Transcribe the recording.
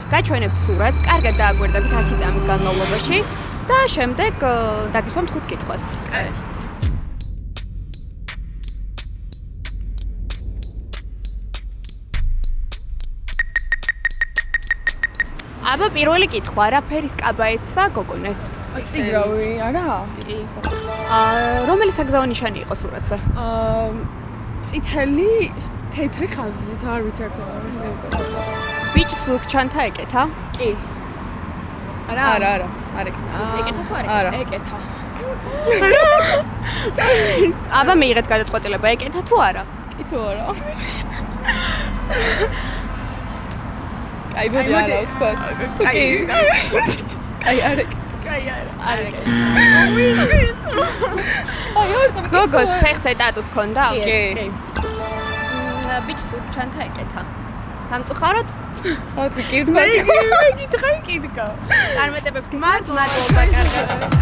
გაჩვენებთ სურათს, კარგად დააგვერდებით 10 წამის განმავლობაში და შემდეგ დაგისვამთ 5 კითხვას. აბა პირველი კითხვა, რა ფერის კაბა ეცვა გოგონას? წიგრავი, არა? კი. რომელი საგზაო ნიშანი იყო სურათზე? წითელი, თეთრი ხაზით, არ ვიცი რა ქვია. ბიჭ სურგჩანთა ეკეთა? კი. არა, არ ეკეთა. ეკეთა თუ არ არა. ეკეთა. აბა მიიღეთ გადაწყვეტილება, ეკეთა თუ არა? კი თუ არა. აი მოდი არა ვთქვა. კი. აი არ ეკეთა. არ ეკეთა. გოგოს ფეხს ეტატუ გქონდა? კი. ბიჭ სურგჩანთა ეკეთა. სამწუხაროდ? ხო თუ კი ვთქვა. გითხარი კიდკა. წარმატებებს გისურვებთ, მადლობა კარგად.